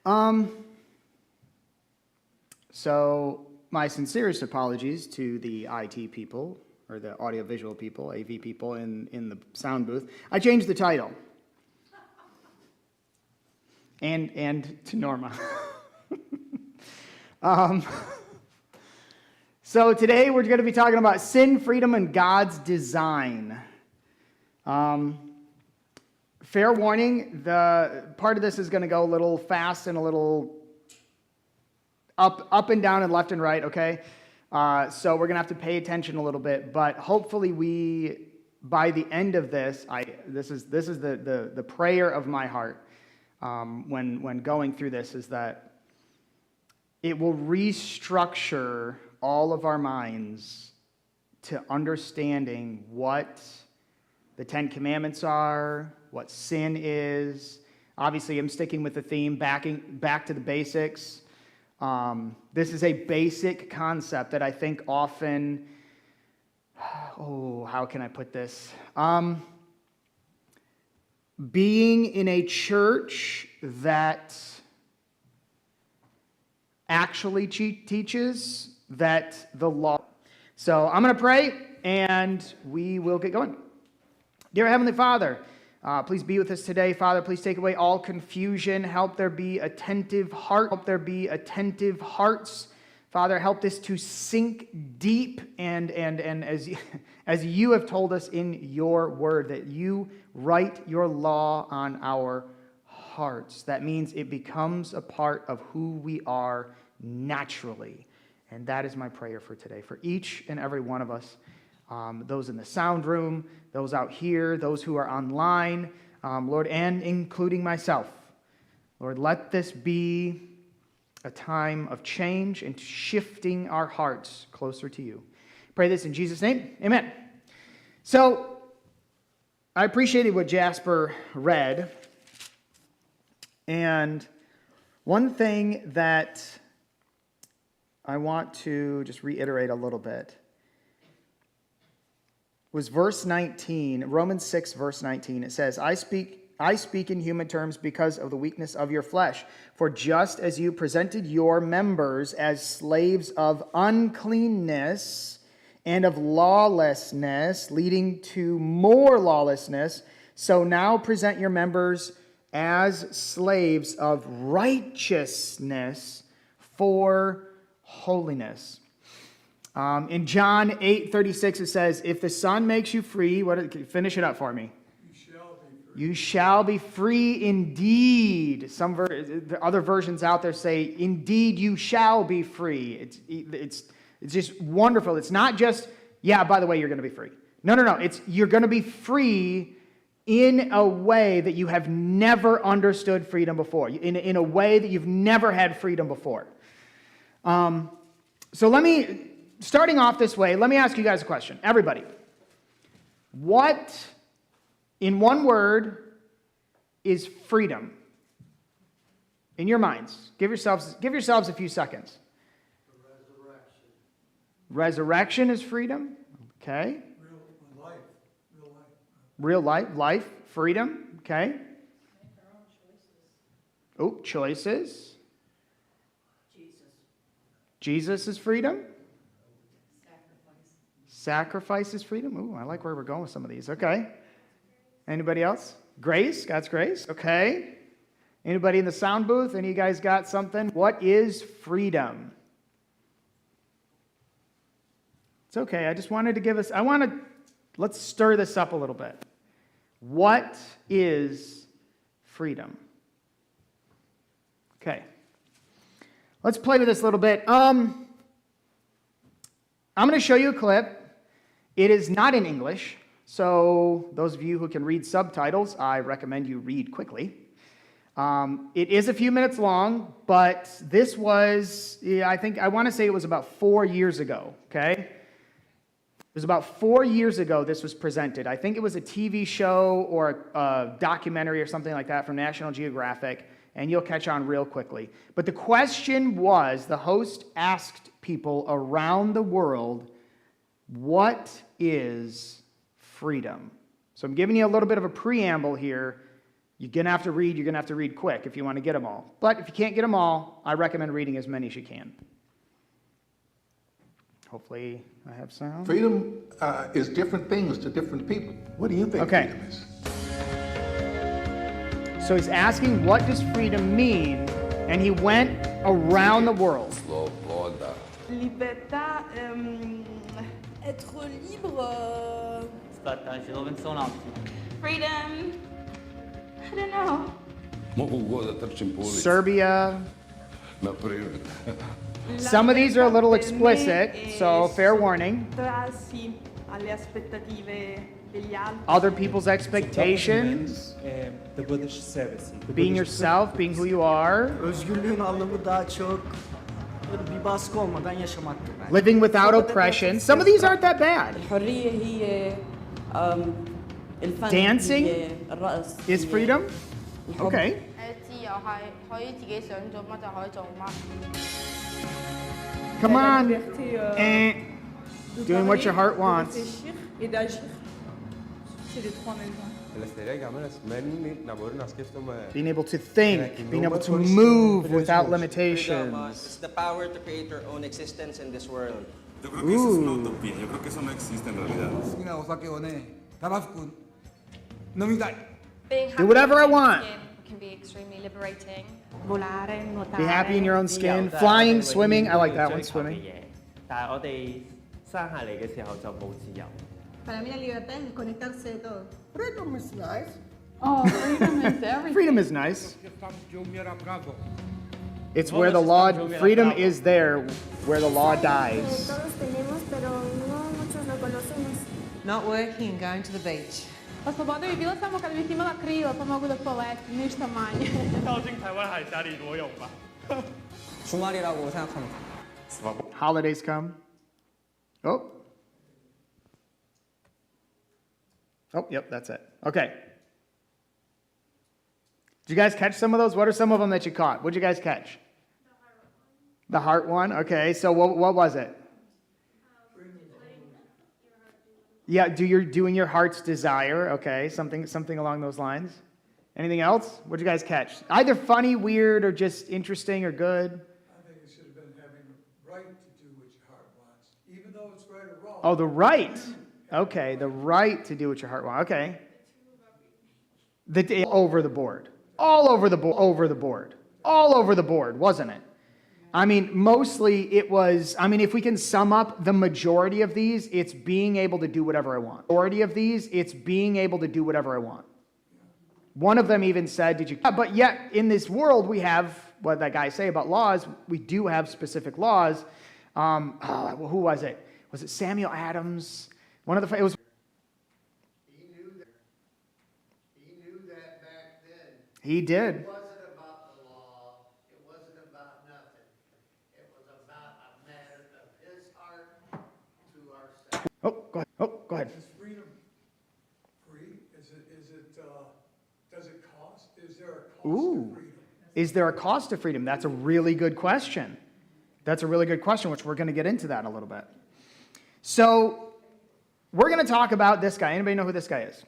Um, so my sincerest apologies to the IT people, or the audiovisual people, AV people in the sound booth. I changed the title. And to Norma. So today we're going to be talking about sin, freedom, and God's design. Fair warning, the part of this is going to go a little fast and a little up and down and left and right, okay? So we're going to have to pay attention a little bit, but hopefully by the end of this, this is the prayer of my heart when going through this, is that it will restructure all of our minds to understanding what the Ten Commandments are, what sin is. Obviously, I'm sticking with the theme, back to the basics. This is a basic concept that I think often, how can I put this? Being in a church that actually teaches that the law. So I'm going to pray, and we will get going. Dear Heavenly Father, please be with us today. Father, please take away all confusion. Help there be attentive heart. Help there be attentive hearts. Father, help this to sink deep, and as you have told us in your word, that you write your law on our hearts. That means it becomes a part of who we are naturally. And that is my prayer for today, for each and every one of us, those in the sound room, those out here, those who are online, Lord, and including myself. Lord, let this be a time of change and shifting our hearts closer to you. Pray this in Jesus' name. Amen. So, I appreciated what Jasper read. And one thing that I want to just reiterate a little bit was verse 19, Romans 6, verse 19. It says, I speak in human terms because of the weakness of your flesh. For just as you presented your members as slaves of uncleanness and of lawlessness, leading to more lawlessness, so now present your members as slaves of righteousness for holiness. In John 8:36 it says, if the Son makes you free, finish it up for me. You shall be free indeed. Some other versions out there say, indeed you shall be free. It's just wonderful. It's not just, yeah, by the way, you're going to be free. No. It's you're going to be free in a way that you have never understood freedom before. In a way that you've never had freedom before. So starting off this way, let me ask you guys a question. Everybody. What, in one word, is freedom? In your minds. Give yourselves a few seconds. Resurrection is freedom. Okay. Real life, freedom. Okay. Make our own choices. Choices. Jesus is freedom. Sacrifice is freedom. I like where we're going with some of these. Okay. Anybody else? Grace. God's grace. Okay. Anybody in the sound booth? Any of you guys got something? What is freedom? It's okay. I just wanted to give us, let's stir this up a little bit. What is freedom? Okay. Let's play with this a little bit. I'm going to show you a clip. It is not in English, so those of you who can read subtitles, I recommend you read quickly. It is a few minutes long, but this was, I want to say it was about 4 years ago, okay? It was about 4 years ago this was presented. I think it was a TV show or a documentary or something like that from National Geographic, and you'll catch on real quickly. But the question was, the host asked people around the world, what is freedom? So I'm giving you a little bit of a preamble here. You're going to have to read. You're going to have to read quick if you want to get them all. But if you can't get them all, I recommend reading as many as you can. Hopefully I have sound. Freedom is different things to different people. What do you think freedom is? So he's asking, what does freedom mean? And he went around the world. Libertà, être libre. Freedom. I don't know. Serbia. Some of these are a little explicit, so fair warning. Trassi alle aspettative degli altri. Other people's expectations. Being yourself, being who you are. Özgürlüğün anlamı daha çok bir baskı olmadan yaşamaktır bence. Living without oppression. Some of these aren't that bad. الحرية هي الفن Dancing هي الرقص is freedom. Okay. 自由係可以自己想做乜就可以做乜。 Come on. Liberté, Doing what your heart wants. réfléchir et d'agir. C'est les trois mêmes temps. Being able to think, being able to move without It's limitations. the power to create your own existence in this world. Yo creo que eso es una utopía, yo creo que eso no existe en realidad. Do whatever I want. Can be extremely liberating. Volare, nuotare. Be happy in your own skin. Flying, swimming. I like that one, swimming. 但係我哋生下嚟嘅時候就冇自由。 Para mí la libertad es desconectarse de todo. Freedom is nice. Oh, freedom is everything. Freedom is nice. It's where the law, freedom is there where the law dies. Todos tenemos, pero no muchos lo conocemos. Not working, going to the beach. Pa sloboda bi bila samo kada bih imala krila pa mogu da poletim, ništa manje. 주말이라고 생각합니다. Holidays come. Oh. Oh, yep, that's it. Okay. Did you guys catch some of those? What are some of them that you caught? What did you guys catch? The heart one? Okay, so what was it? Yeah, doing your heart's desire. Okay, something along those lines. Anything else? What did you guys catch? Either funny, weird, or just interesting or good? I think it should have been having the right to do what your heart wants, even though it's right or wrong. Oh, the right. Okay, the right to do what your heart wants. Okay. Over the board. All over the board. Over the board. All over the board, wasn't it? I mean, mostly it was, if we can sum up the majority of these, it's being able to do whatever I want. Majority of these, it's being able to do whatever I want. One of them even said, but yet in this world we have, what that guy say about laws, we do have specific laws. Who was it? Was it Samuel Adams? One of the, it was. He knew that back then. He did. It wasn't about the law. It wasn't about nothing. It was about a matter of his heart to ourselves. Oh, go ahead. Oh, go ahead. Is freedom free? Does it cost? Is there a cost to freedom? Is there a cost to freedom? That's a really good question. That's a really good question, which we're going to get into that in a little bit. So, we're going to talk about this guy. Anybody know who this guy is?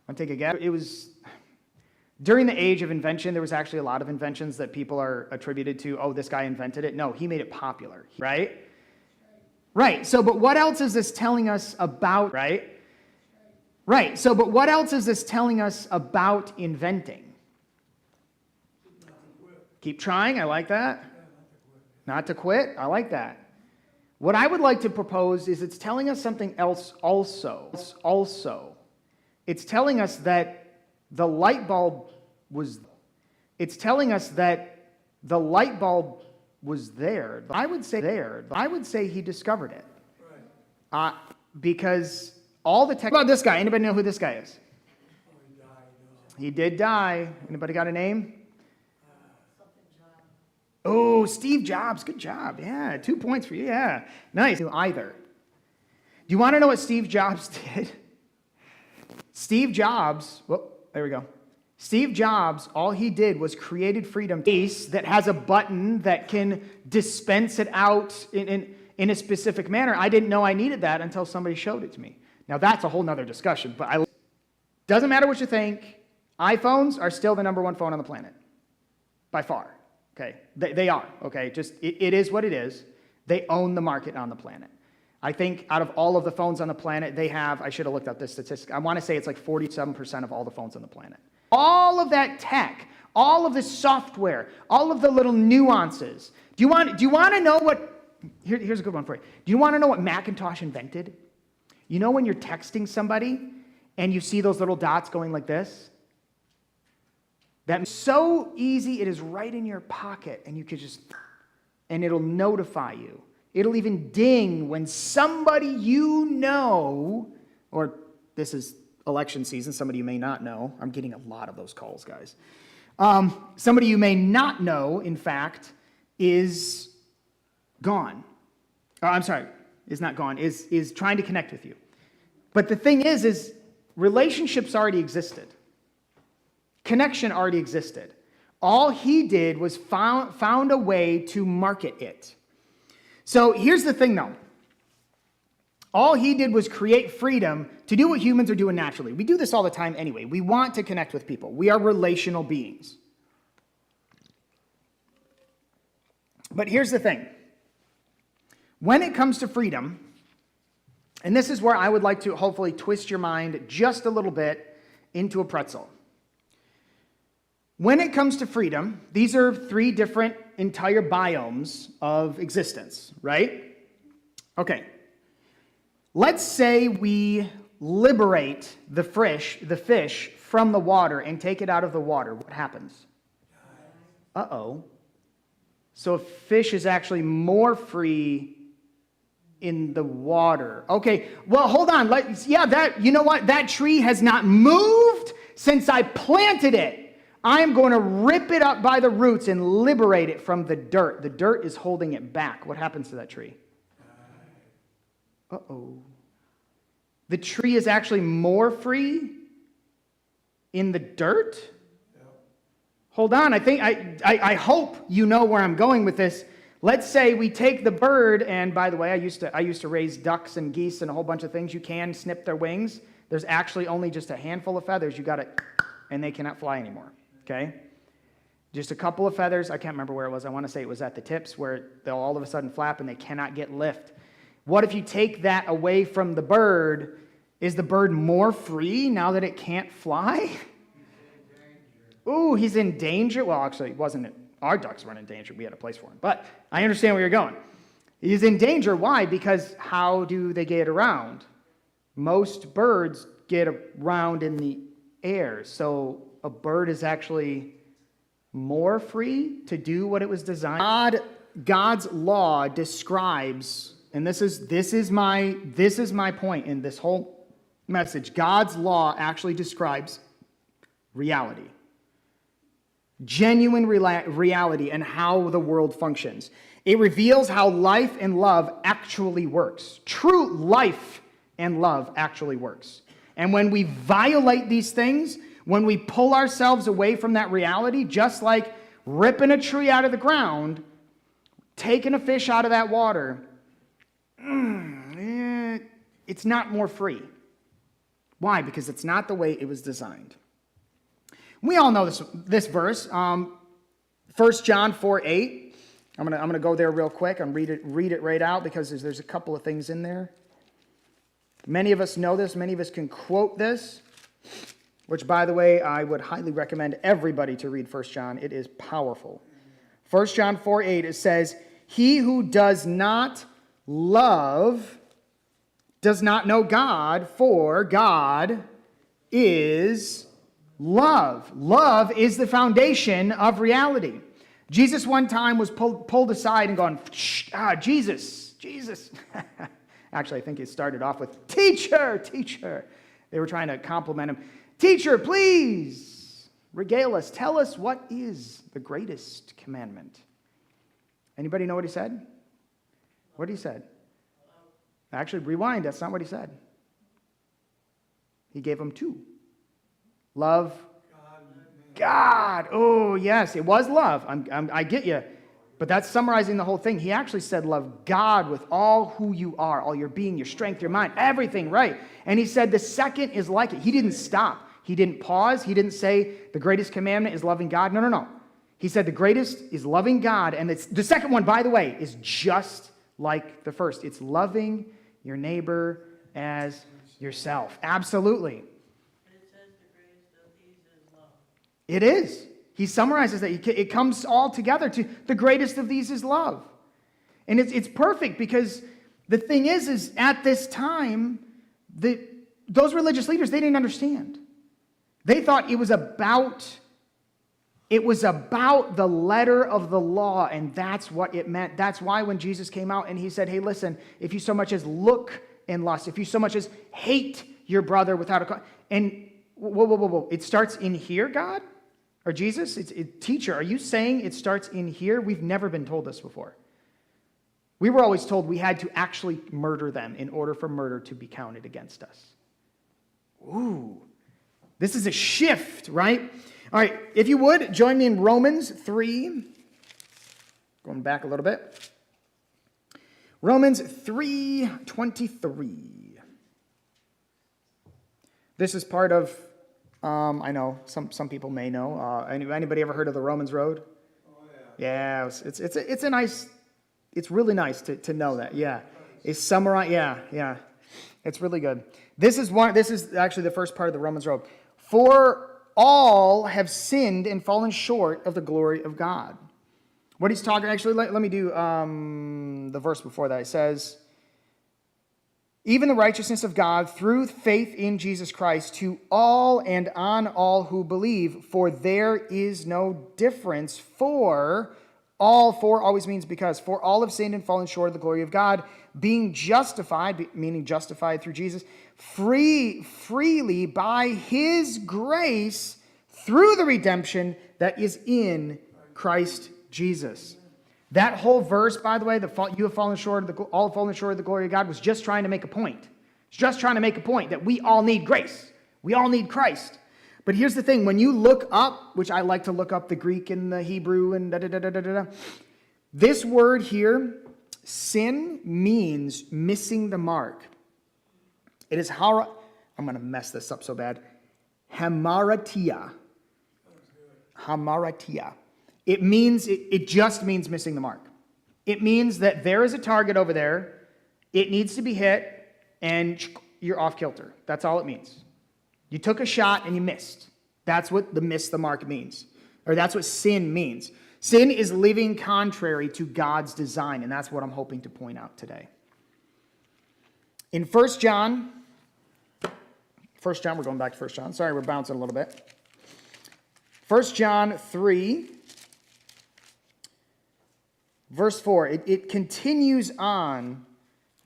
Want to take a guess? It was during the age of invention. There was actually a lot of inventions that people are attributed to. Oh, this guy invented it. No, he made it popular. Right? Right. So, but what else is this telling us about? Right. Right. So, but what else is this telling us about inventing? Keep trying. I like that. Not to quit. I like that. What I would like to propose is it's telling us something else also. It's telling us that the light bulb was, it's telling us that the light bulb was there. I would say he discovered it. Right. Because all the tech, about this guy, anybody know who this guy is? Oh, he died. No. He did die. Anybody got a name? Oh, Steve Jobs. Good job. Yeah, 2 points for you. Yeah, nice. Either. Do you want to know what Steve Jobs did? Steve Jobs, there we go. Steve Jobs, all he did was created freedom piece that has a button that can dispense it out in a specific manner. I didn't know I needed that until somebody showed it to me. Now that's a whole nother discussion, but doesn't matter what you think. iPhones are still the number one phone on the planet, by far. Okay, they are. Okay, just it is what it is. They own the market on the planet. I think out of all of the phones on the planet, they have, I should have looked up this statistic, I want to say it's like 47% of all the phones on the planet. All of that tech, all of the software, all of the little nuances. Do you want to know what, here's a good one for you. Do you want to know what Macintosh invented? You know when you're texting somebody and you see those little dots going like this? That's so easy, it is right in your pocket, and you could just, and it'll notify you. It'll even ding when somebody you know, or this is election season, somebody you may not know. I'm getting a lot of those calls, guys. Somebody you may not know, in fact, is gone. I'm sorry, is not gone, is trying to connect with you. But the thing is relationships already existed. Connection already existed. All he did was found a way to market it. So here's the thing, though. All he did was create freedom to do what humans are doing naturally. We do this all the time anyway. We want to connect with people. We are relational beings. But here's the thing. When it comes to freedom, and this is where I would like to hopefully twist your mind just a little bit into a pretzel. When it comes to freedom, these are 3 different entire biomes of existence, right? Okay. Let's say we liberate the fish from the water and take it out of the water. What happens? Uh-oh. So a fish is actually more free in the water. Okay, well, hold on. You know what? That tree has not moved since I planted it. I am going to rip it up by the roots and liberate it from the dirt. The dirt is holding it back. What happens to that tree? Uh-oh. The tree is actually more free in the dirt? Hold on. I hope you know where I'm going with this. Let's say we take the bird, and by the way, I used to raise ducks and geese and a whole bunch of things. You can snip their wings. There's actually only just a handful of feathers. You got it, and they cannot fly anymore. Okay? Just a couple of feathers. I can't remember where it was. I want to say it was at the tips where they'll all of a sudden flap and they cannot get lift. What if you take that away from the bird? Is the bird more free now that it can't fly? Ooh, he's in danger. Well, actually, it wasn't. Our ducks weren't in danger. We had a place for him. But I understand where you're going. He's in danger. Why? Because how do they get around? Most birds get around in the air. So a bird is actually more free to do what it was designed. God's law describes, and this is my point in this whole message. God's law actually describes reality. Genuine reality and how the world functions. It reveals how life and love actually works. True life and love actually works. And when we violate these things, when we pull ourselves away from that reality, just like ripping a tree out of the ground, taking a fish out of that water, it's not more free. Why? Because it's not the way it was designed. We all know this verse, 1 John 4:8. I'm gonna go there real quick and read it right out because there's a couple of things in there. Many of us know this. Many of us can quote this, which, by the way, I would highly recommend everybody to read 1 John. It is powerful. 1 John 4:8, it says, "He who does not love does not know God, for God is love." Love is the foundation of reality. Jesus one time was pulled aside and gone, Jesus. Actually, I think it started off with, teacher. They were trying to compliment him. Teacher, please regale us. Tell us what is the greatest commandment. Anybody know what he said? What he said? Actually, rewind. That's not what he said. He gave them 2. Love God. Oh, yes, it was love. I get you. But that's summarizing the whole thing. He actually said love God with all who you are, all your being, your strength, your mind, everything, right? And he said the second is like it. He didn't stop. He didn't pause. He didn't say the greatest commandment is loving God. No. He said the greatest is loving God. And it's, the second one, by the way, is just like the first. It's loving your neighbor as yourself. Absolutely. It is. He summarizes that. It comes all together to the greatest of these is love. And it's perfect because the thing is at this time, those religious leaders, they didn't understand. They thought it was about the letter of the law, and that's what it meant. That's why when Jesus came out and he said, hey, listen, if you so much as look in lust, if you so much as hate your brother without a... And whoa. It starts in here, God? Or Jesus? Teacher, are you saying it starts in here? We've never been told this before. We were always told we had to actually murder them in order for murder to be counted against us. Ooh, this is a shift, right? All right, if you would, join me in Romans 3. Going back a little bit. Romans 3:23. This is part of, I know, some people may know. Anybody ever heard of the Romans Road? Oh, yeah. Yeah, it's a nice... It's really nice to know that, yeah. It's summarized, yeah. It's really good. This is actually the first part of the Romans Road. For all have sinned and fallen short of the glory of God. What he's talking, actually, let me do the verse before that. It says, even the righteousness of God through faith in Jesus Christ to all and on all who believe, for there is no difference, for always means because. For all have sinned and fallen short of the glory of God, being justified, meaning justified through Jesus, freely by his grace through the redemption that is in Christ Jesus. That whole verse, by the way, you have fallen short of all have fallen short of the glory of God, was just trying to make a point. It's just trying to make a point that we all need grace. We all need Christ. But here's the thing, when you look up, which I like to look up the Greek and the Hebrew and this word here, sin, means missing the mark. It is I'm going to mess this up so bad. Hamaratia. It just means missing the mark. It means that there is a target over there, it needs to be hit, and you're off kilter. That's all it means. You took a shot and you missed. That's what the miss the mark means. Or that's what sin means. Sin is living contrary to God's design, and that's what I'm hoping to point out today. In 1 John, we're going back to 1 John. Sorry, we're bouncing a little bit. 1 John 3, verse 4. It continues on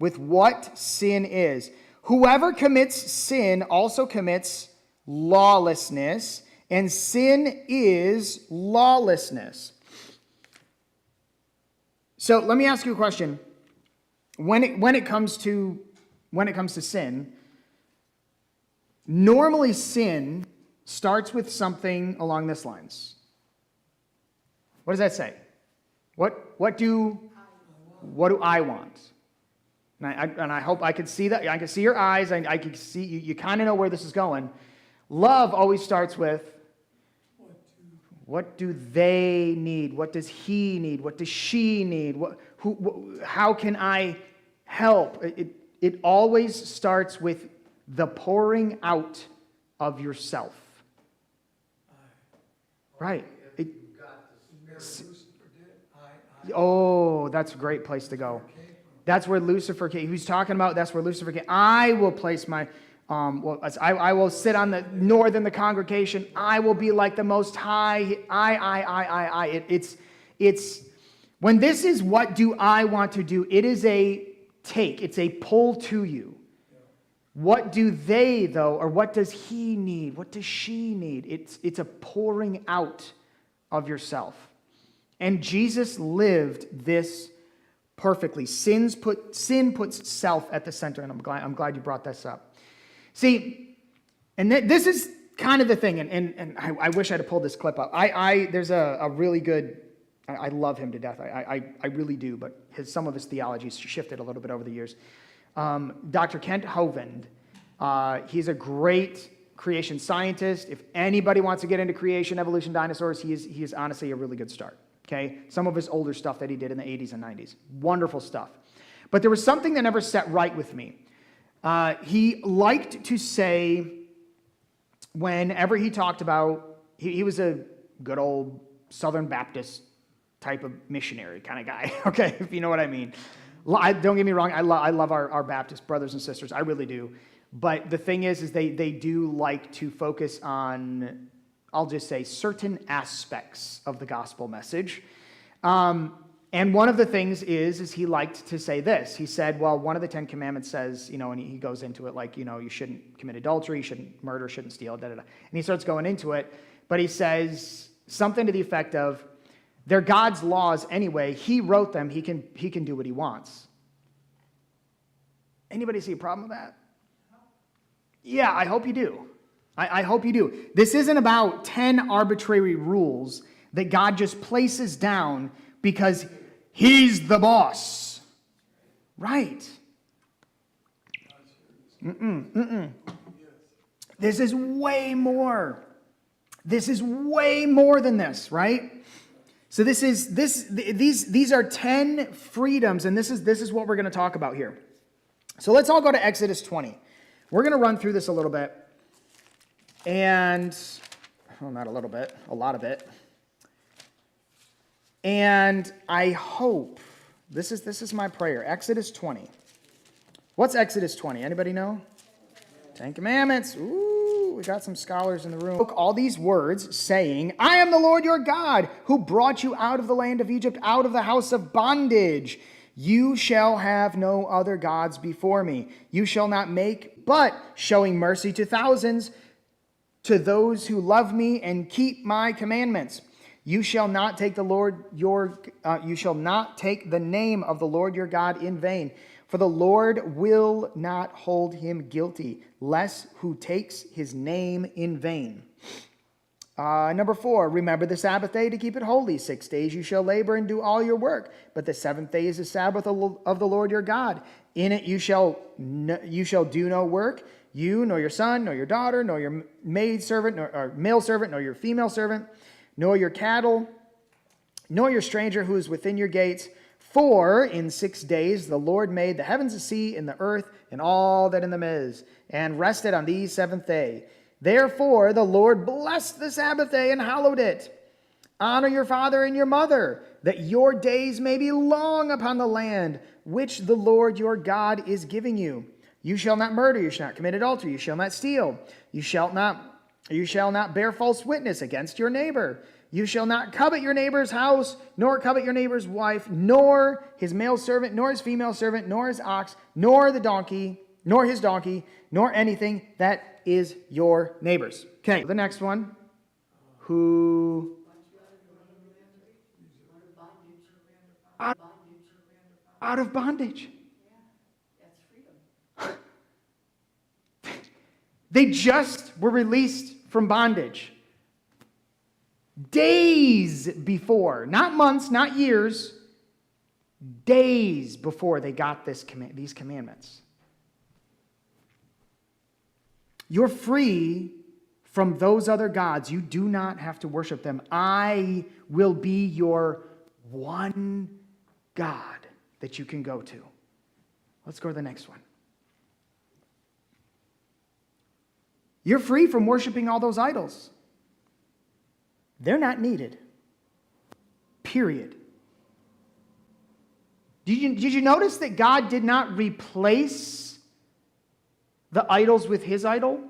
with what sin is. Whoever commits sin also commits lawlessness, and sin is lawlessness. So let me ask you a question. When it comes to sin, normally sin starts with something along this lines. What does that say? What do I want? And I hope I can see that. I can see your eyes. I can see you kind of know where this is going. Love always starts with, what do they need? What does he need? What does she need? How can I help? It always starts with the pouring out of yourself. Right. Oh, that's a great place to go. That's where Lucifer came. He's talking about, that's where Lucifer came. I will place my, I will sit on the north in the congregation. I will be like the Most High. It's, when this is what do I want to do, it is a take. It's a pull to you. What do they, though, or what does he need? What does she need? It's a pouring out of yourself. And Jesus lived this perfectly. Sin puts self at the center, and I'm glad you brought this up. See, and this is kind of the thing, and I wish I had pulled this clip up. There's a really good, I love him to death. I really do, but some of his theology has shifted a little bit over the years. Dr. Kent Hovind, he's a great creation scientist. If anybody wants to get into creation, evolution, dinosaurs, he is honestly a really good start. Okay? Some of his older stuff that he did in the 80s and 90s. Wonderful stuff. But there was something that never set right with me. He liked to say, whenever he talked about, he was a good old Southern Baptist type of missionary kind of guy, okay, if you know what I mean. Don't get me wrong, I love our Baptist brothers and sisters, I really do. But the thing is they do like to focus on, I'll just say, certain aspects of the gospel message. And one of the things is he liked to say this. He said, well, one of the 10 Commandments says, and he goes into it like, you shouldn't commit adultery, you shouldn't murder, shouldn't steal, da-da-da. And he starts going into it, but he says something to the effect of, they're God's laws anyway. He wrote them. He can do what he wants. Anybody see a problem with that? Yeah, I hope you do. I hope you do. This isn't about 10 arbitrary rules that God just places down because he's the boss. Right. This is way more. This is way more than this, right? So these are 10 freedoms, and this is what we're going to talk about here. So let's all go to Exodus 20. We're going to run through this a little bit. And, well, not a little bit, a lot of it. And I hope, this is my prayer, Exodus 20. What's Exodus 20? Anybody know? 10 Commandments. Ooh, we got some scholars in the room. All these words saying, I am the Lord your God who brought you out of the land of Egypt, out of the house of bondage. You shall have no other gods before me. You shall not make, but showing mercy to thousands, to those who love me and keep my commandments. You shall not take the name of the Lord your God in vain. For the Lord will not hold him guilty, lest who takes his name in vain. Number 4, remember the Sabbath day to keep it holy. 6 days you shall labor and do all your work. But the 7th day is the Sabbath of the Lord your God. In it you shall do no work, you, nor your son, nor your daughter, nor your maidservant, nor male servant, nor your female servant, nor your cattle, nor your stranger who is within your gates. For in 6 days the Lord made the heavens, the sea, and the earth, and all that in them is, and rested on the 7th day. Therefore the Lord blessed the Sabbath day and hallowed it. Honor your father and your mother, that your days may be long upon the land which the Lord your God is giving you. You shall not murder, you shall not commit adultery, you shall not steal, you shall not bear false witness against your neighbor. You shall not covet your neighbor's house, nor covet your neighbor's wife, nor his male servant, nor his female servant, nor his ox, nor his donkey, nor anything that is your neighbor's. Okay, the next one. Who? Out of bondage. They just were released from bondage. Days before, not months, not years, days before they got these commandments. You're free from those other gods. You do not have to worship them. I will be your one God that you can go to. Let's go to the next one. You're free from worshiping all those idols. They're not needed. Period. Did you notice that God did not replace the idols with his idol?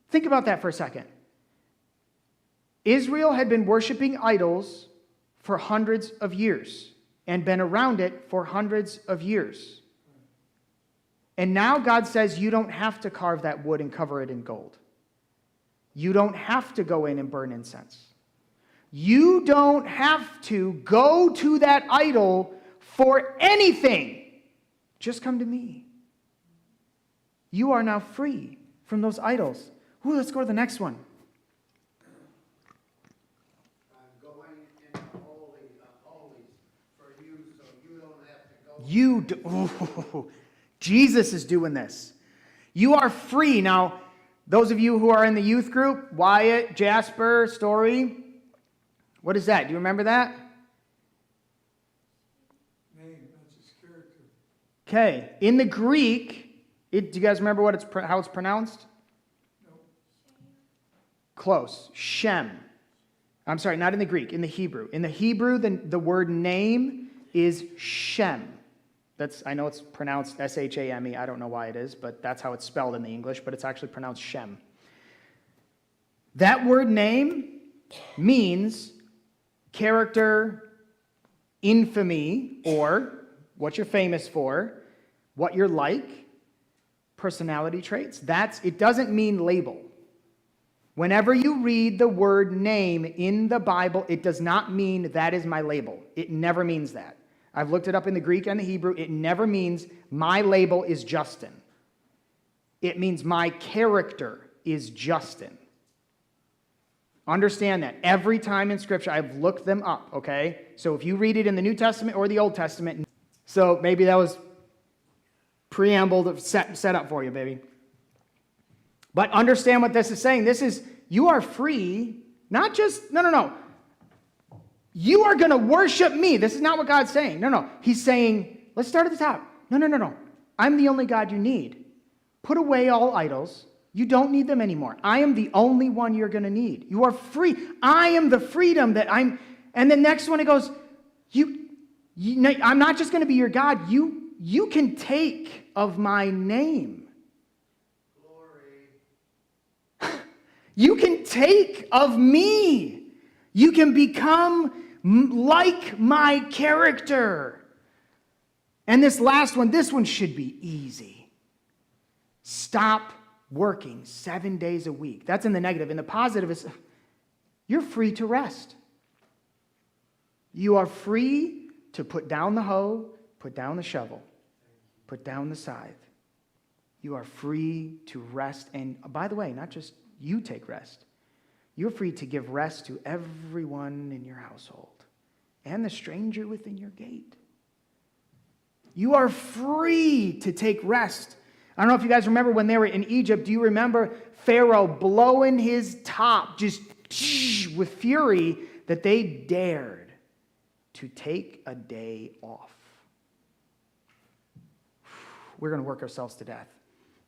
Think about that for a second. Israel had been worshiping idols for hundreds of years and been around it for hundreds of years. And now God says you don't have to carve that wood and cover it in gold. You don't have to go in and burn incense. You don't have to go to that idol for anything. Just come to me. You are now free from those idols. Ooh, let's go to the next one. I'm going in the holy of holies for you, so you don't have to go. Jesus is doing this. You are free. Now, those of you who are in the youth group, Wyatt, Jasper, Story, what is that? Do you remember that? Name, that's his character. Okay. In the Greek, do you guys remember how it's pronounced? No. Close. Shem. I'm sorry, not in the Greek, in the Hebrew. In the Hebrew, the word name is Shem. I know it's pronounced S-H-A-M-E. I don't know why it is, but that's how it's spelled in the English, but it's actually pronounced Shem. That word name means character, infamy, or what you're famous for, what you're like, personality traits. It doesn't mean label. Whenever you read the word name in the Bible, it does not mean that is my label. It never means that. I've looked it up in the Greek and the Hebrew. It never means my label is Justin. It means my character is Justin. Understand that. Every time in Scripture, I've looked them up, okay? So if you read it in the New Testament or the Old Testament, so maybe that was preamble set up for you, baby. But understand what this is saying. This is, you are free, not just, no. You are going to worship me. This is not what God's saying. No. He's saying, let's start at the top. No. I'm the only God you need. Put away all idols. You don't need them anymore. I am the only one you're going to need. You are free. I am the freedom that I'm... And the next one, it goes, I'm not just going to be your God. You can take of my name. Glory. You can take of me. You can become like my character. And this last one, this one should be easy. Stop working 7 days a week. That's in the negative. In the positive is you're free to rest. You are free to put down the hoe, put down the shovel, put down the scythe. You are free to rest. And by the way, not just you take rest. You're free to give rest to everyone in your household and the stranger within your gate. You are free to take rest. I don't know if you guys remember when they were in Egypt. Do you remember Pharaoh blowing his top just with fury that they dared to take a day off? We're going to work ourselves to death.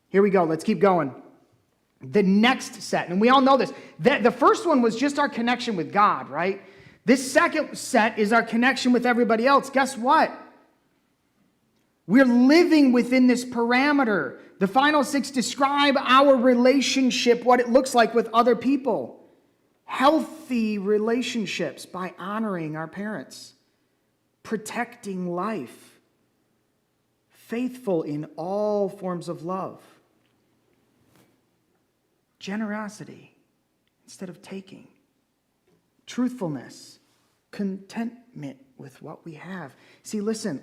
Here we go. Let's keep going. The next set, and we all know this. The first one was just our connection with God, right? This second set is our connection with everybody else. Guess what? We're living within this parameter. The final 6 describe our relationship, what it looks like with other people. Healthy relationships by honoring our parents, protecting life, faithful in all forms of love. Generosity instead of taking. Truthfulness. Contentment with what we have. See, listen.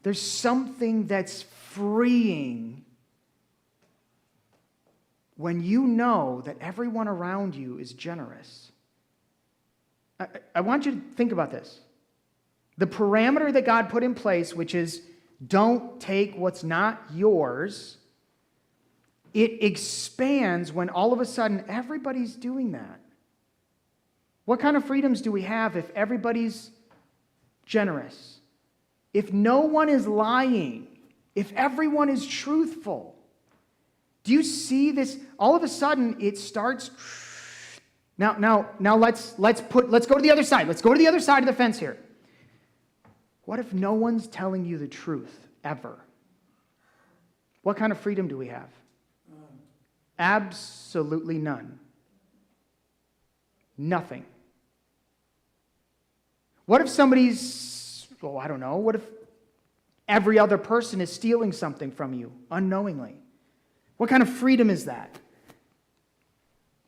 There's something that's freeing when you know that everyone around you is generous. I want you to think about this. The parameter that God put in place, which is don't take what's not yours, it expands when all of a sudden everybody's doing that. What kind of freedoms do we have if everybody's generous? If no one is lying? If everyone is truthful? Do you see this? All of a sudden it starts. Now let's go to the other side. Let's go to the other side of the fence here. What if no one's telling you the truth ever? What kind of freedom do we have? Absolutely none. Nothing. What if somebody's, I don't know, what if every other person is stealing something from you unknowingly? What kind of freedom is that?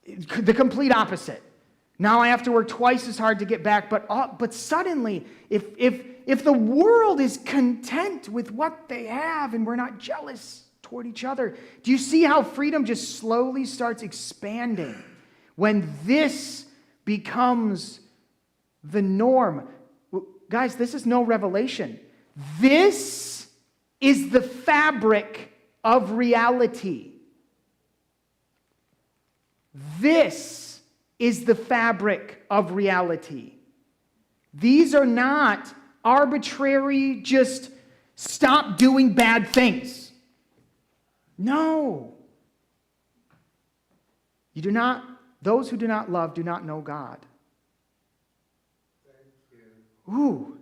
The complete opposite. Now I have to work twice as hard to get back, but suddenly, if the world is content with what they have and we're not jealous toward each other, do you see how freedom just slowly starts expanding when this becomes the norm? Guys, this is no revelation. This is the fabric of reality. This is the fabric of reality. These are not arbitrary, just stop doing bad things. No. Those who do not love do not know God. Ooh.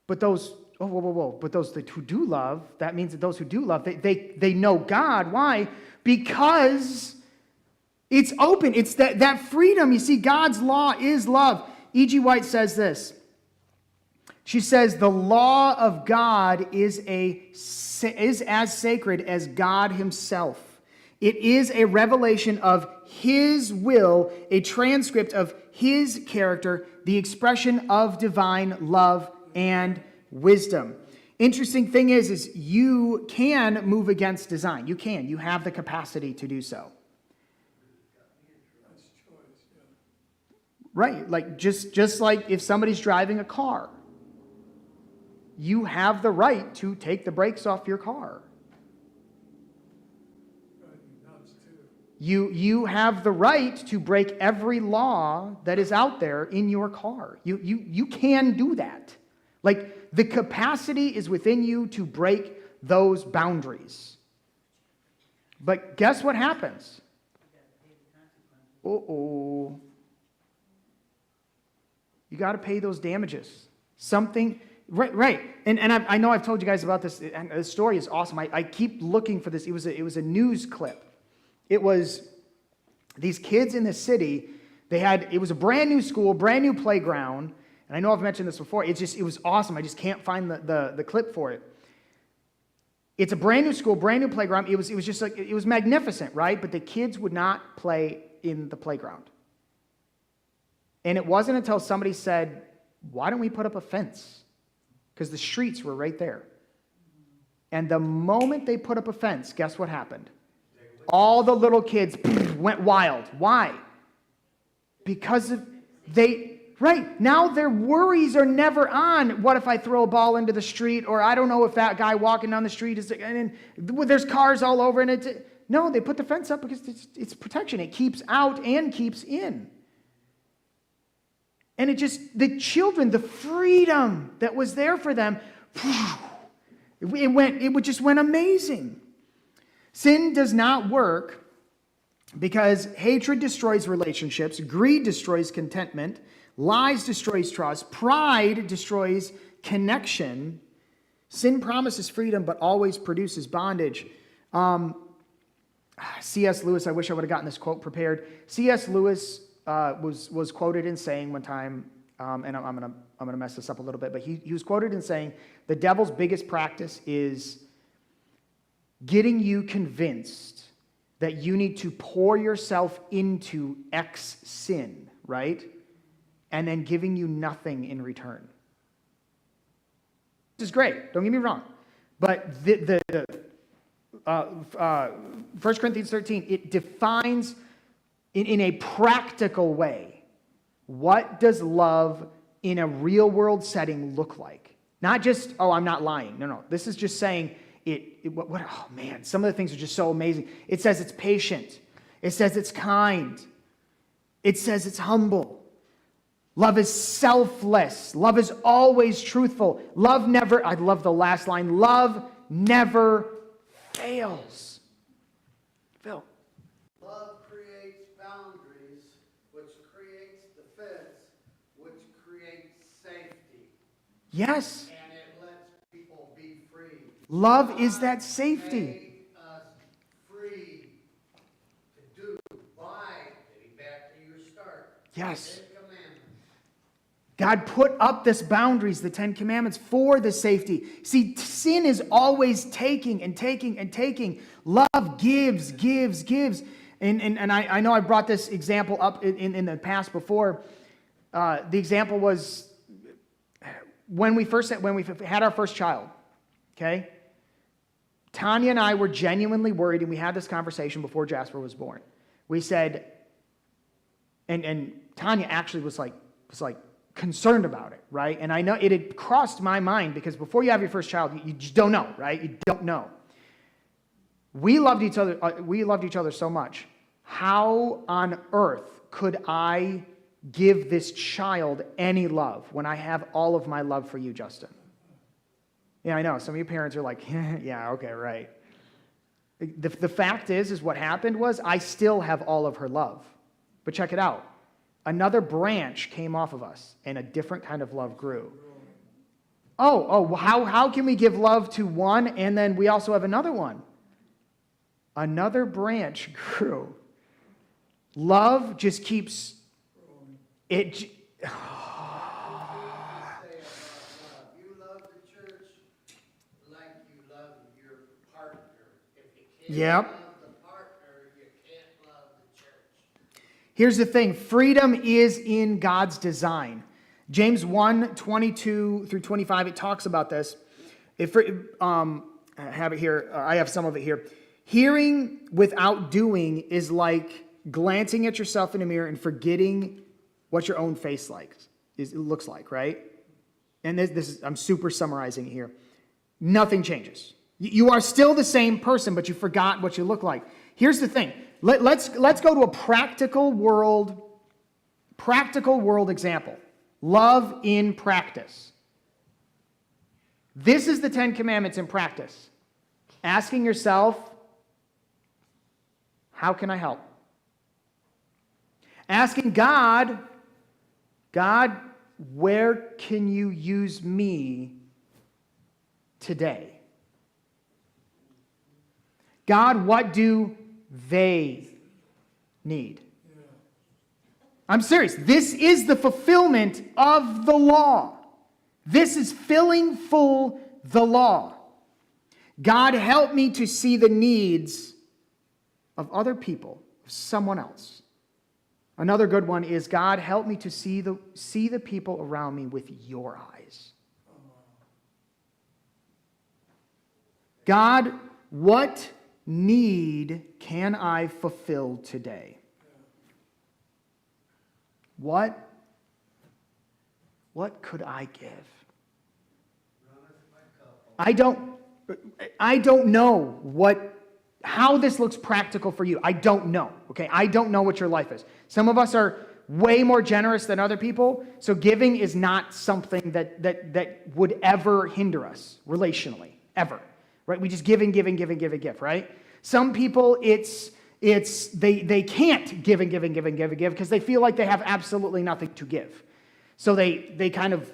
But those, but those who do love, that means that those who do love, they know God. Why? Because it's open. It's that freedom. You see, God's law is love. E.G. White says this. She says, the law of God is as sacred as God himself. It is a revelation of his will, a transcript of his character, the expression of divine love and wisdom. Interesting thing is you can move against design. You can. You have the capacity to do so. Right, like just like if somebody's driving a car, you have the right to take the brakes off your car. You have the right to break every law that is out there in your car. You can do that. Like, the capacity is within you to break those boundaries. But guess what happens? Uh-oh. You got to pay those damages. Something, right. And I know I've told you guys about this, and the story is awesome. I keep looking for this. It was a news clip. It was these kids in the city. It was a brand new school, brand new playground. And I know I've mentioned this before. It was awesome. I just can't find the clip for it. It's a brand new school, brand new playground. It was just like, it was magnificent, right? But the kids would not play in the playground. And it wasn't until somebody said, why don't we put up a fence? Because the streets were right there. And the moment they put up a fence, guess what happened? All the little kids went wild. Why? Because right, now their worries are never on, what if I throw a ball into the street, or I don't know if that guy walking down the street is, and there's cars all over, and no, they put the fence up because it's protection. It keeps out and keeps in. And the children, the freedom that was there for them, it just went amazing. Sin does not work because hatred destroys relationships, greed destroys contentment, lies destroys trust, pride destroys connection. Sin promises freedom but always produces bondage. C.S. Lewis, I wish I would have gotten this quote prepared. C.S. Lewis was quoted in saying one time, and I'm gonna mess this up a little bit, but he was quoted in saying, the devil's biggest practice is getting you convinced that you need to pour yourself into X sin, right? And then giving you nothing in return. This is great, don't get me wrong. But 1 Corinthians 13, it defines in a practical way, what does love in a real world setting look like? Not just, oh, I'm not lying. No. This is just saying, oh man, some of the things are just so amazing. It says it's patient. It says it's kind. It says it's humble. Love is selfless. Love is always truthful. Love never, I love the last line, love never fails. Phil. Love creates boundaries, which creates defense, which creates safety. Yes. And it lets people be free. Love is that safety. Made us free to do by, getting back to your start. Yes. Ten Commandments. God put up this boundaries, the 10 Commandments, for the safety. See, sin is always taking and taking and taking. Love gives. And I know I brought this example up in the past before. The example was when we had our first child, okay? Tanya and I were genuinely worried, and we had this conversation before Jasper was born. We said, and Tanya actually was like concerned about it, right? And I know it had crossed my mind because before you have your first child, you just don't know, right? You don't know. We loved each other so much. how on earth could I give this child any love when I have all of my love for you, Justin? Yeah, I know. Some of you parents are like, yeah, okay, right. The fact is what happened was I still have all of her love. But check it out. Another branch came off of us, and a different kind of love grew. How can we give love to one, and then we also have another one? Another branch grew. Love just keeps it. You love the church like you love your partner. If you can't Yep. love the partner, you can't love the church. Here's the thing. Freedom is in God's design. James 1:22 through 25, it talks about this. I have it here. I have some of it here. Hearing without doing is like glancing at yourself in a mirror and forgetting what your own face looks like, right? And this is, I'm super summarizing it here. Nothing changes. You are still the same person, but you forgot what you look like. Here's the thing. Let's go to a practical world example. Love in practice. This is the 10 Commandments in practice. Asking yourself, how can I help? Asking God, where can you use me today? God, what do they need? I'm serious. This is the fulfillment of the law. This is filling full the law. God, help me to see the needs of other people, of someone else. Another good one is, God, help me to see the people around me with your eyes. God, what need can I fulfill today? What could I give? I don't know how this looks practical for you. I don't know, okay? I don't know what your life is. Some of us are way more generous than other people, so giving is not something that would ever hinder us relationally, ever, right? We just give, right? Some people, they can't give because they feel like they have absolutely nothing to give. So they kind of,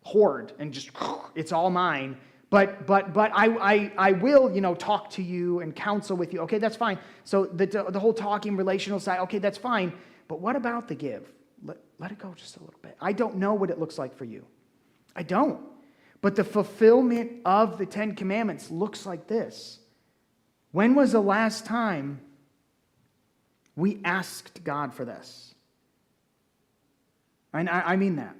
hoard and just, it's all mine. But I will, talk to you and counsel with you. Okay, that's fine. So the whole talking relational side, okay, that's fine. But what about the give? Let it go just a little bit. I don't know what it looks like for you. I don't. But the fulfillment of the 10 Commandments looks like this. When was the last time we asked God for this? And I mean that.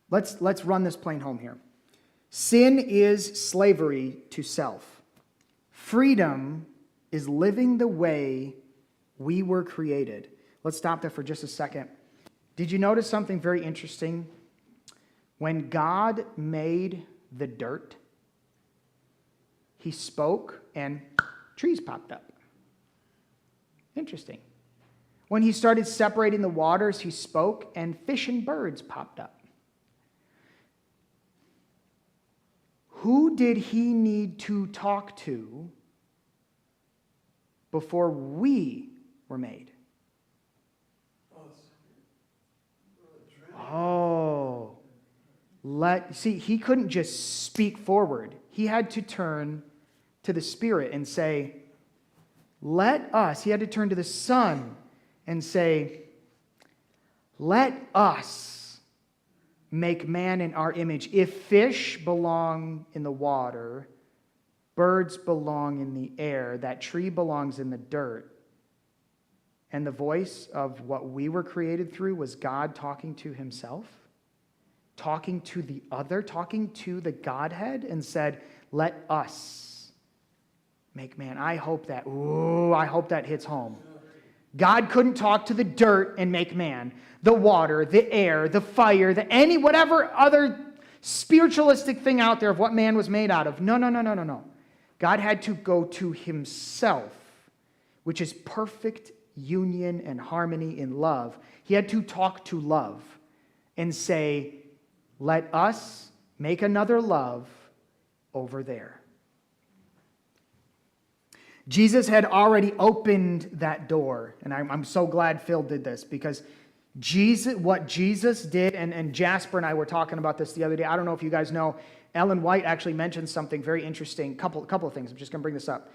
Let's run this plane home here. Sin is slavery to self. Freedom is living the way we were created. Let's stop there for just a second. Did you notice something very interesting? When God made the dirt, he spoke and trees popped up. Interesting. When he started separating the waters, he spoke and fish and birds popped up. Who did he need to talk to before we were made? Oh. See, he couldn't just speak forward. He had to turn to the Spirit and say, let us. He had to turn to the Son and say, let us make man in our image. If fish belong in the water, birds belong in the air, that tree belongs in the dirt, and the voice of what we were created through was God talking to himself, talking to the other, talking to the Godhead, and said, let us make man. I hope that hits home. God couldn't talk to the dirt and make man, the water, the air, the fire, whatever other spiritualistic thing out there of what man was made out of. No. God had to go to himself, which is perfect union and harmony in love. He had to talk to love and say, let us make another love over there. Jesus had already opened that door, and I'm so glad Phil did this, because what Jesus did, and Jasper and I were talking about this the other day. I don't know if you guys know, Ellen White actually mentioned something very interesting, couple of things. I'm just going to bring this up.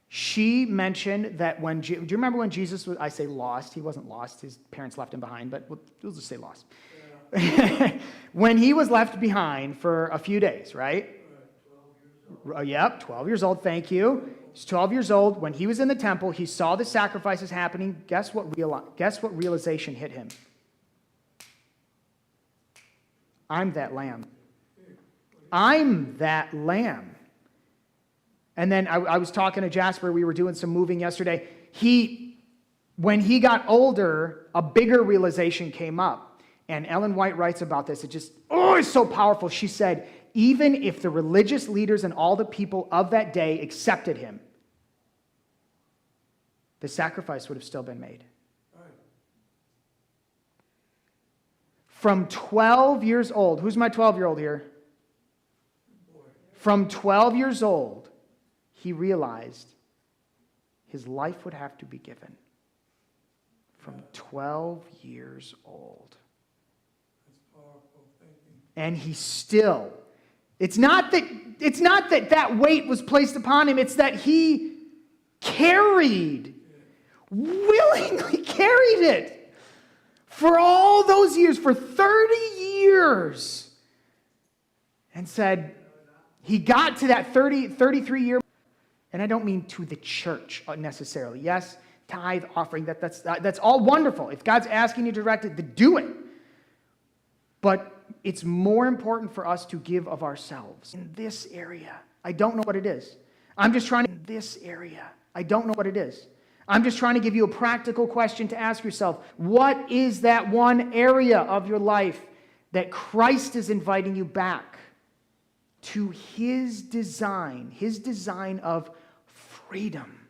She mentioned that do you remember when Jesus was, I say lost, he wasn't lost, his parents left him behind, but we'll just say lost. Yeah. When he was left behind for a few days, right? 12 years old. Yep, 12 years old, thank you. He's 12 years old. When he was in the temple, he saw the sacrifices happening. Guess what realization hit him? I'm that lamb. I'm that lamb. And then I was talking to Jasper. We were doing some moving yesterday. When he got older, a bigger realization came up. And Ellen White writes about this. It's so powerful. She said, even if the religious leaders and all the people of that day accepted him, the sacrifice would have still been made. From 12 years old, who's my 12-year-old here? From 12 years old, he realized his life would have to be given. From 12 years old. And he still, it's not that weight was placed upon him, it's that he willingly carried it for all those years, for 30 years, and said, he got to that 33 year, and I don't mean to the church necessarily. Yes, tithe, offering, that's all wonderful. If God's asking you to direct it, to do it. But it's more important for us to give of ourselves in this area. I don't know what it is. I'm just trying to give you a practical question to ask yourself. What is that one area of your life that Christ is inviting you back to his design of freedom?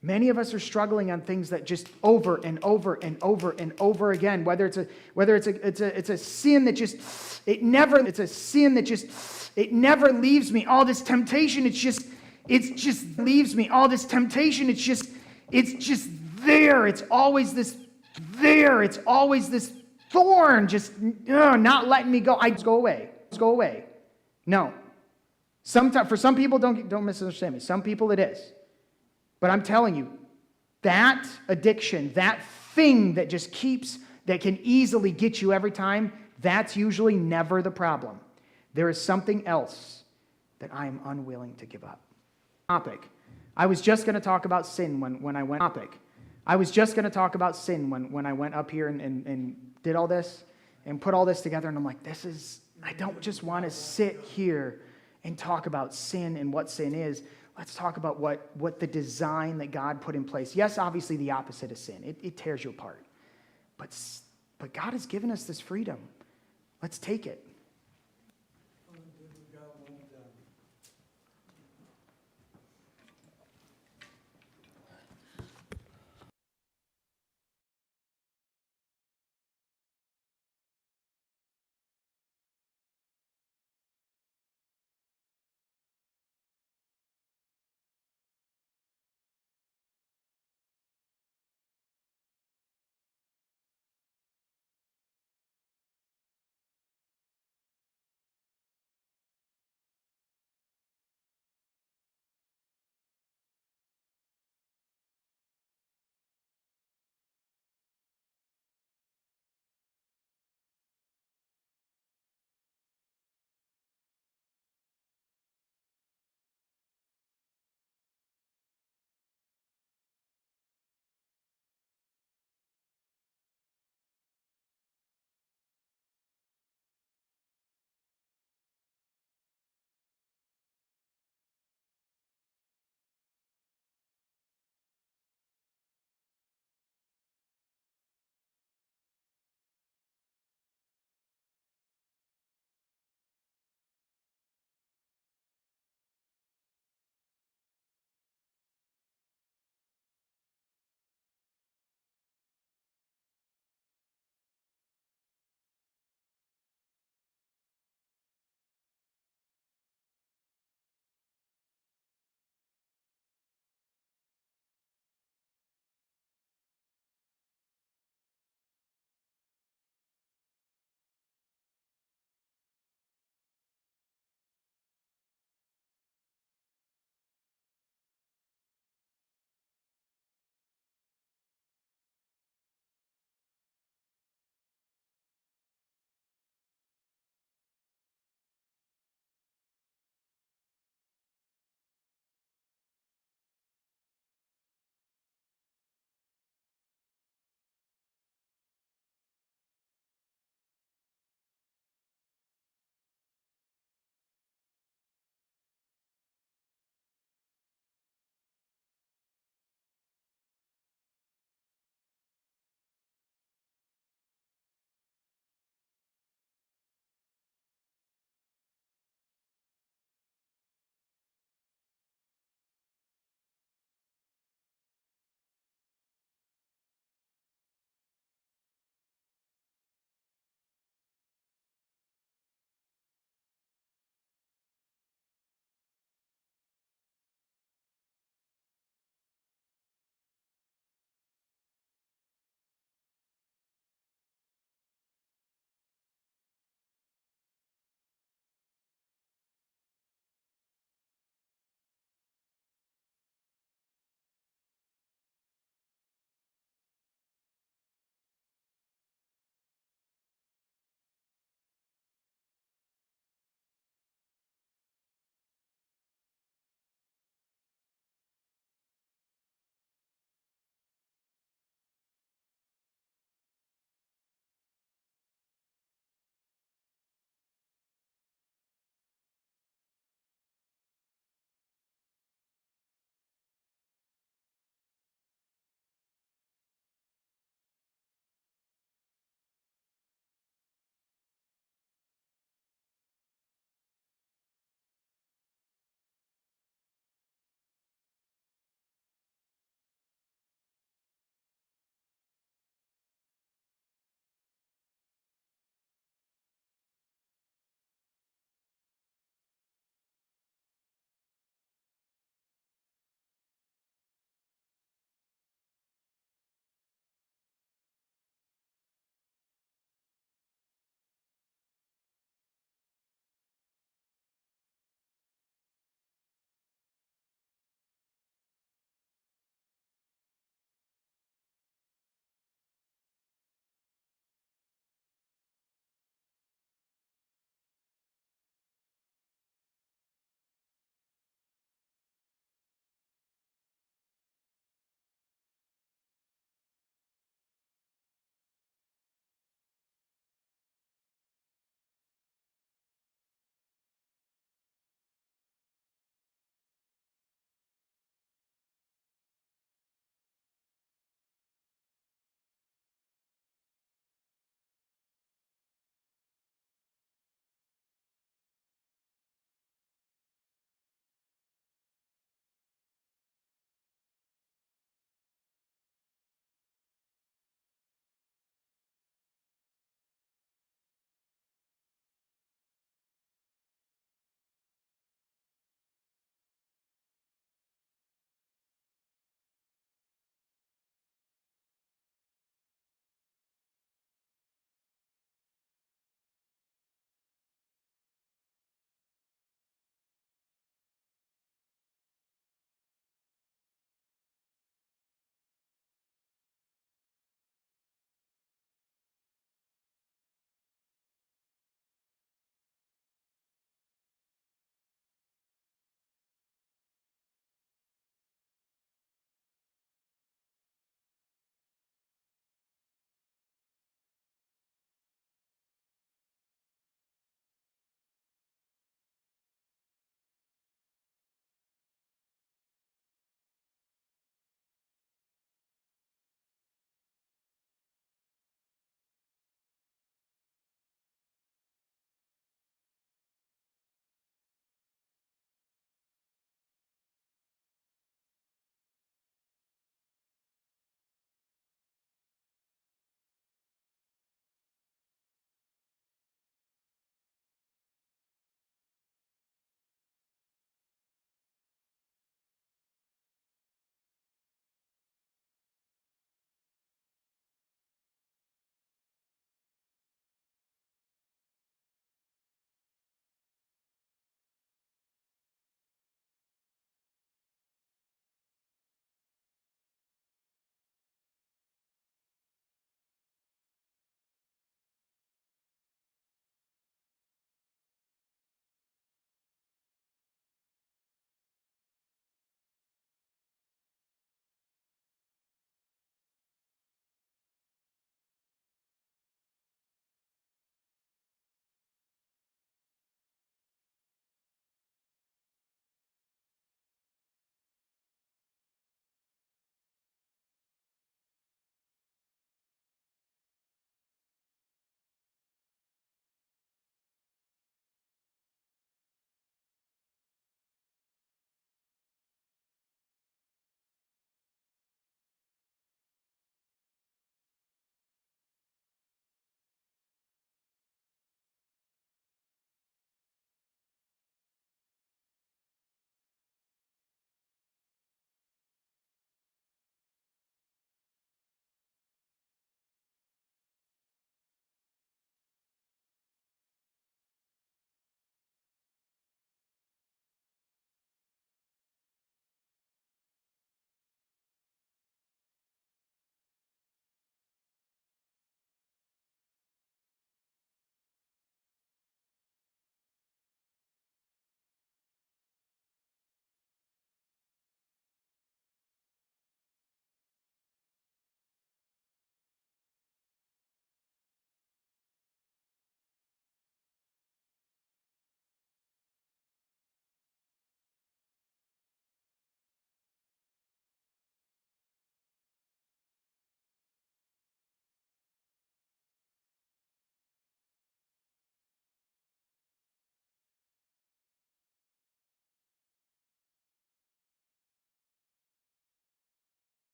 Many of us are struggling on things that just over and over and over and over again, whether it's a sin that it never leaves me. All this temptation, it just leaves me. All this temptation, it's just there. It's always this thorn, just not letting me go. I just go away. No. For some people, don't misunderstand me. Some people it is. But I'm telling you, that addiction, that thing that can easily get you every time, that's usually never the problem. There is something else that I am unwilling to give up. I was just going to talk about sin when I went up here and did all this and put all this together, and I'm like, I don't just want to sit here and talk about sin and what sin is. Let's talk about what the design that God put in place. Yes, obviously the opposite of sin. It tears you apart. But God has given us this freedom. Let's take it.